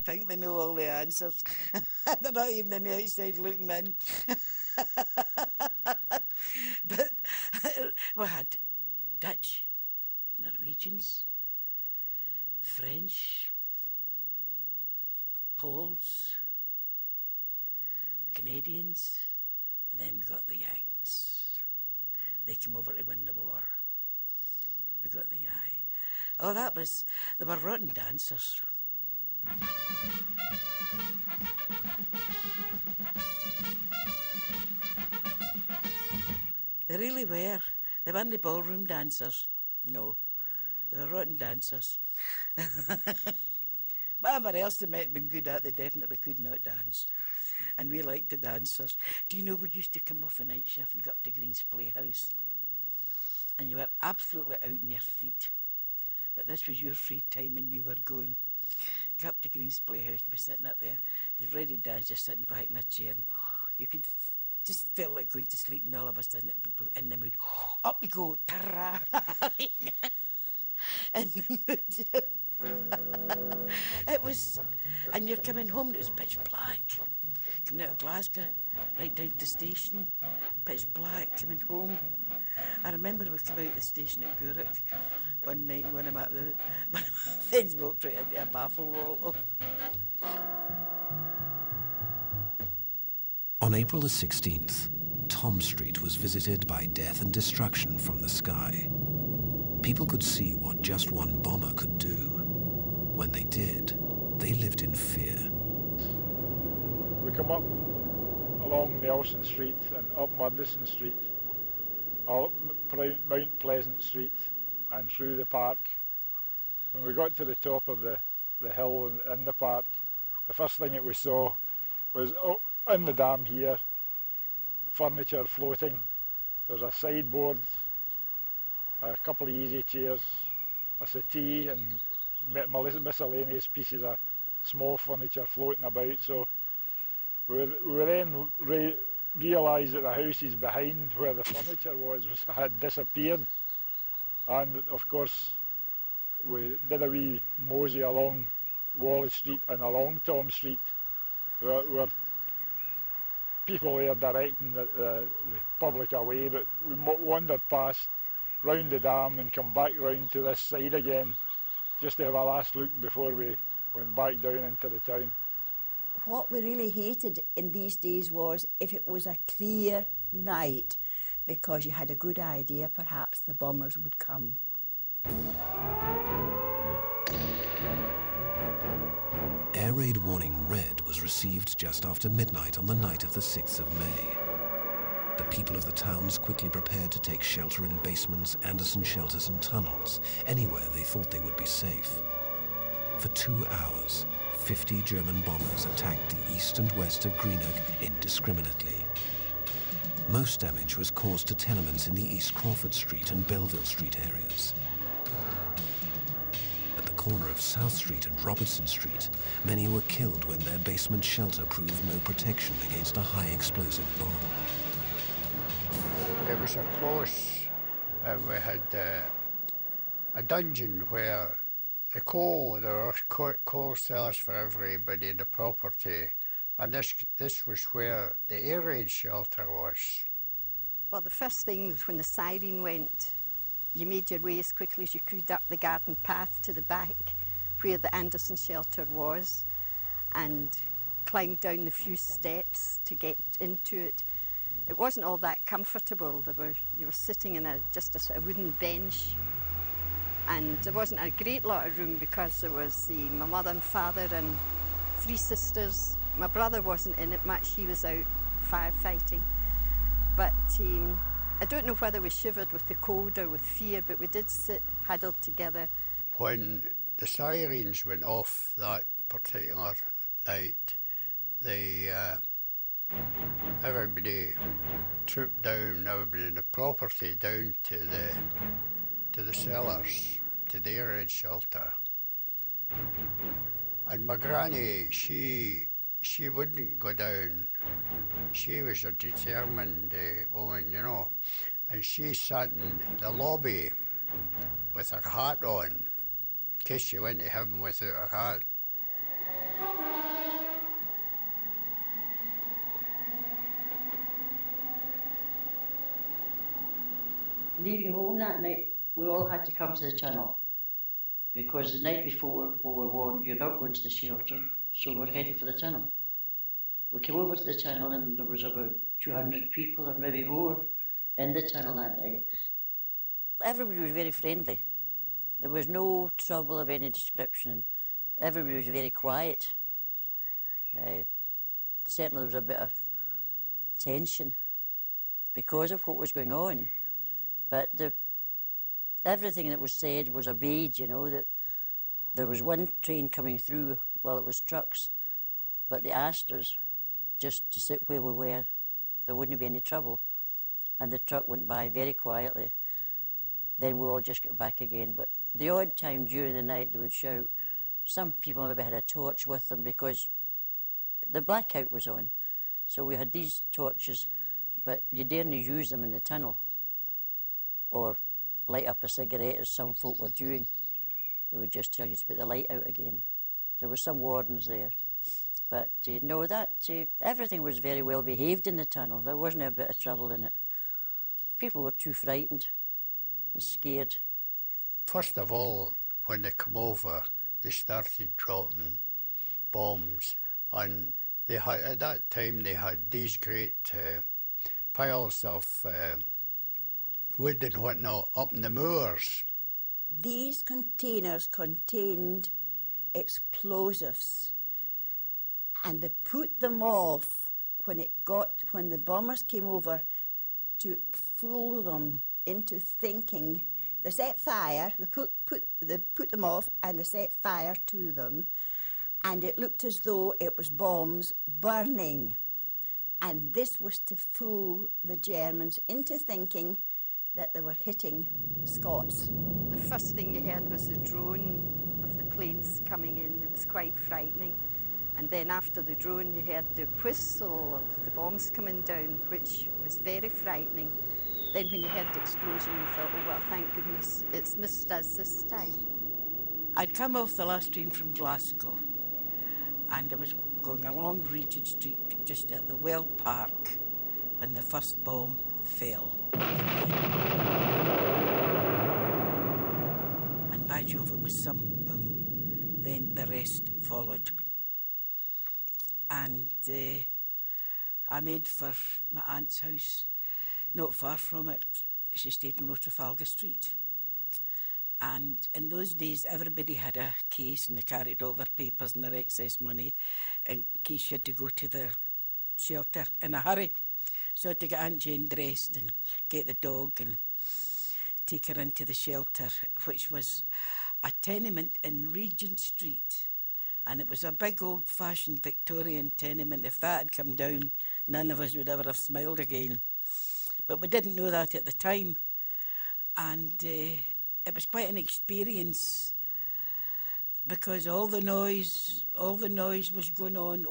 think they know all the answers. They're not even on the outside looking in. But we had Dutch, Norwegians, French, Poles, Canadians, and then we got the Yanks. They came over to win the war. We got the eye. Oh, they were rotten dancers. They really were. They weren't the ballroom dancers. No, they were rotten dancers. Whatever else they might have been good at, they definitely could not dance. And we liked the dancers. Do you know, we used to come off a night shift and go up to Green's Playhouse. And you were absolutely out on your feet. But this was your free time and you were going. Go up to Green's Playhouse and be sitting up there. You're ready to dance, you're sitting back in a chair. And you could just feel like going to sleep, and all of a sudden in the mood. Up we go. Ta-ra. In the mood. It was, and you're coming home, it was pitch black. Coming out of Glasgow, right down to the station, pitch black, coming home. I remember we came out of the station at Gourock one night and one of my friends walked right into a baffle wall. On April the 16th, Tom Street was visited by death and destruction from the sky. People could see what just one bomber could do. When they did, they lived in fear. We come up along Nelson Street and up Murdison Street, up Mount Pleasant Street and through the park. When we got to the top of the hill in the park, the first thing that we saw was in the dam here, furniture floating. There's a sideboard, a couple of easy chairs, a settee and miscellaneous pieces of small furniture floating about. So we then realised that the houses behind where the furniture had disappeared, and of course we did a wee mosey along Wallace Street and along Tom Street. Where people there directing the public away, but we wandered past, round the dam and come back round to this side again, just to have a last look before we went back down into the town. What we really hated in these days was if it was a clear night, because you had a good idea perhaps the bombers would come. Air Raid Warning Red was received just after midnight on the night of the 6th of May. The people of the towns quickly prepared to take shelter in basements, Anderson shelters and tunnels, anywhere they thought they would be safe. For 2 hours, 50 German bombers attacked the east and west of Greenock indiscriminately. Most damage was caused to tenements in the East Crawford Street and Belleville Street areas. At the corner of South Street and Robertson Street, many were killed when their basement shelter proved no protection against a high explosive bomb. It was a close, we had a dungeon where there were coal cellars for everybody in the property, and this was where the air raid shelter was. Well, the first thing was when the siren went, you made your way as quickly as you could up the garden path to the back where the Anderson shelter was, and climbed down the few steps to get into it. It wasn't all that comfortable. You were sitting in just a wooden bench, and there wasn't a great lot of room because there was my mother and father and 3 sisters. My brother wasn't in it much, he was out firefighting. But I don't know whether we shivered with the cold or with fear, but we did sit huddled together. When the sirens went off that particular night, everybody trooped down, everybody in the property, down to the cellars, to the air raid shelter. And my granny, she wouldn't go down. She was a determined woman, you know, and she sat in the lobby with her hat on, in case she went to heaven without her hat. leaving home that night, we all had to come to the tunnel because the night before we were warned you're not going to the shelter, so we're heading for the tunnel. We came over to the tunnel and there was about 200 people or maybe more in the tunnel that night. Everybody was very friendly. There was no trouble of any description. Everybody was very quiet. Certainly there was a bit of tension because of what was going on. But everything that was said was obeyed, you know, that there was one train coming through, well, it was trucks, but they asked us just to sit where we were. There wouldn't be any trouble. And the truck went by very quietly. Then we all just got back again. But the odd time during the night they would shout. Some people maybe had a torch with them because the blackout was on. So we had these torches, but you daren't use them in the tunnel or light up a cigarette as some folk were doing. They would just tell you to put the light out again. There were some wardens there. But no, everything was very well behaved in the tunnel. There wasn't a bit of trouble in it. People were too frightened and scared. First of all, when they come over, they started dropping bombs, and they had, at that time they had these great piles of wood and whatnot up in the moors. These containers contained explosives, and they put them off when the bombers came over to fool them into thinking. They set fire, they put them off and they set fire to them, and it looked as though it was bombs burning. And this was to fool the Germans into thinking that they were hitting Scots. The first thing you heard was the drone of the planes coming in. It was quite frightening. And then after the drone you heard the whistle of the bombs coming down, which was very frightening. Then when you heard the explosion you thought, oh well, thank goodness it's missed us this time. I'd come off the last train from Glasgow and I was going along Regent Street just at the Well Park when the first bomb fell. And by Jove, it was some boom. Then the rest followed. And I made for my aunt's house, not far from it. She stayed in Lower Trafalgar Street. And in those days, everybody had a case and they carried all their papers and their excess money in case you had to go to the shelter in a hurry. So I had to get Aunt Jane dressed and get the dog and take her into the shelter, which was a tenement in Regent Street. And it was a big old-fashioned Victorian tenement. If that had come down, none of us would ever have smiled again. But we didn't know that at the time. And it was quite an experience because all the noise was going on.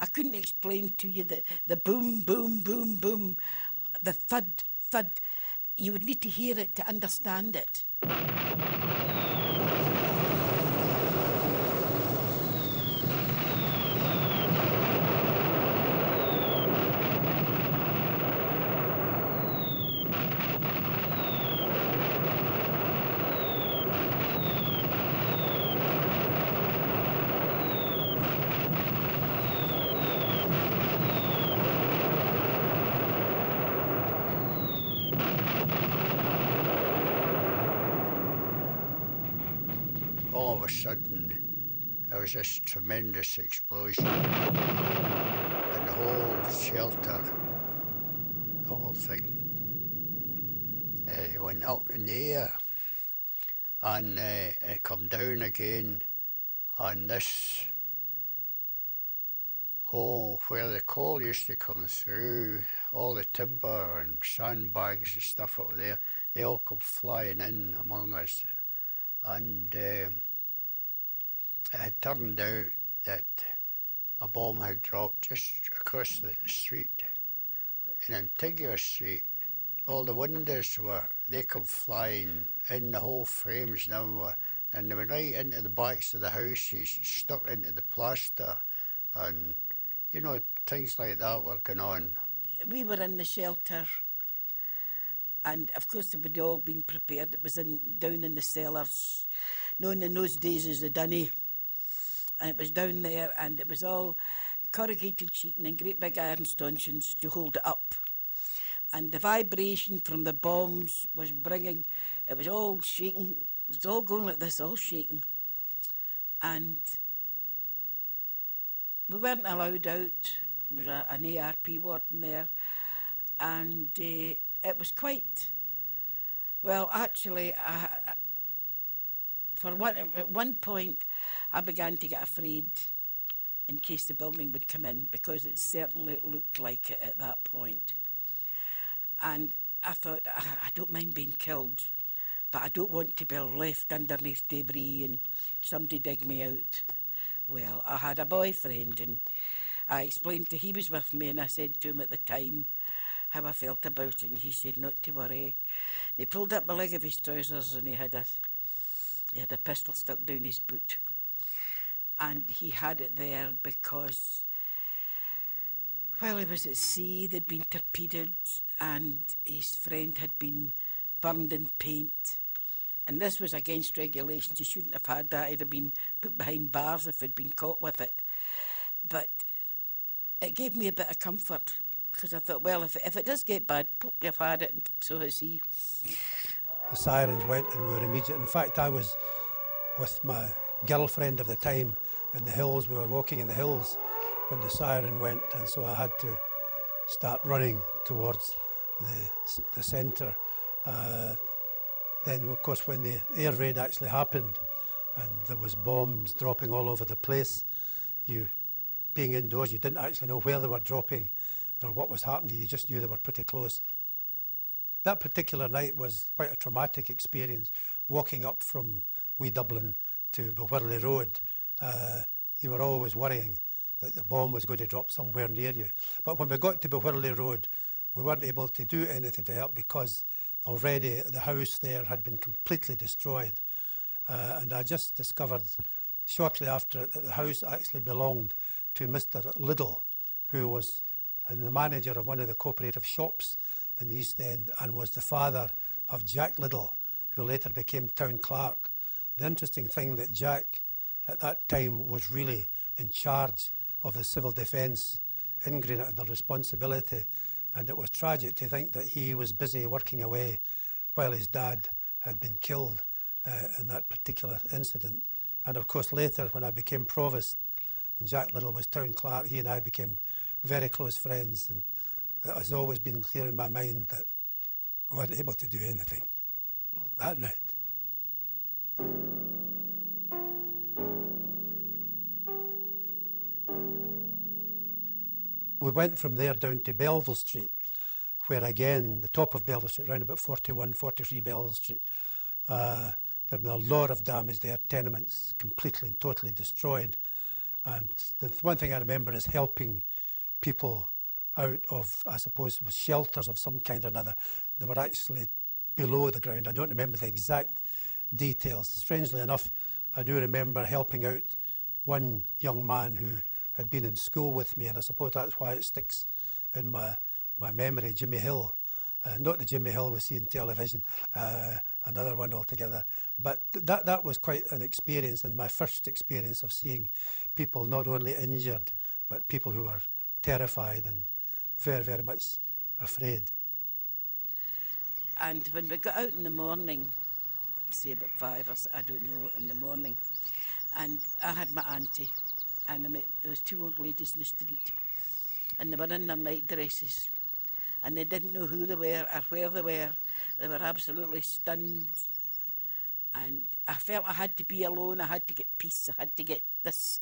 I couldn't explain to you the boom, boom, boom, boom, the thud, thud. You would need to hear it to understand it. All of a sudden, there was this tremendous explosion, and the whole shelter, the whole thing, went up in the air, and it come down again, and this hole where the coal used to come through, all the timber and sandbags and stuff up there, they all come flying in among us. And it had turned out that a bomb had dropped just across the street, in Antigua Street. All the windows they come flying in, the whole frames now were, and they went right into the backs of the houses, stuck into the plaster, and you know, things like that were going on. We were in the shelter And of course they would all been prepared. It was down in the cellars, known in those days as the dunny. And it was down there, and it was all corrugated sheeting and great big iron stanchions to hold it up. And the vibration from the bombs was bringing, it was all shaking, it was all going like this, all shaking. And we weren't allowed out. There was an ARP warden there, and it was quite, well, actually, at one point I began to get afraid in case the building would come in, because it certainly looked like it at that point. And I thought, I don't mind being killed, but I don't want to be left underneath debris and somebody dig me out. Well, I had a boyfriend, and I explained he was with me, and I said to him at the time how I felt about it, and he said not to worry. He pulled up the leg of his trousers, and he had a pistol stuck down his boot. And he had it there because, while he was at sea, they'd been torpedoed, and his friend had been burned in paint. And this was against regulations. He shouldn't have had that. He'd have been put behind bars if he'd been caught with it. But it gave me a bit of comfort, because I thought, well, if it does get bad, you've had it, and so has he. The sirens went, and we were immediate. In fact, I was with my girlfriend of the time in the hills. We were walking in the hills when the siren went, and so I had to start running towards the centre. Then, of course, when the air raid actually happened and there was bombs dropping all over the place, you, being indoors, you didn't actually know where they were dropping or what was happening. You just knew they were pretty close. That particular night was quite a traumatic experience, walking up from Wee Dublin to Bewhirley Road. You were always worrying that the bomb was going to drop somewhere near you. But when we got to Bewhirley Road, we weren't able to do anything to help, because already the house there had been completely destroyed. And I just discovered shortly after it that the house actually belonged to Mr. Liddell, who was the manager of one of the cooperative shops in the East End, and was the father of Jack Liddell, who later became town clerk. The interesting thing that Jack at that time was really in charge of the civil defence in Greenock and the responsibility, and it was tragic to think that he was busy working away while his dad had been killed in that particular incident. And of course later, when I became provost and Jack Liddell was town clerk, he and I became very close friends, and it has always been clear in my mind that we weren't able to do anything that night. We went from there down to Belleville Street, where again, the top of Belleville Street, around about 41, 43 Belleville Street, there had been a lot of damage there, tenements completely and totally destroyed. And the one thing I remember is helping people out of, I suppose it was shelters of some kind or another. They were actually below the ground. I don't remember the exact details. Strangely enough, I do remember helping out one young man who had been in school with me, and I suppose that's why it sticks in my memory, Jimmy Hill. Not the Jimmy Hill we see in television, another one altogether. But that was quite an experience, and my first experience of seeing people not only injured, but people who were terrified and very, very much afraid. And when we got out in the morning, say about 5 or so, I don't know, in the morning, and I had my auntie, and I met those two old ladies in the street, and they were in their night dresses, and they didn't know who they were or where they were. They were absolutely stunned, and I felt I had to be alone. I had to get peace. I had to get this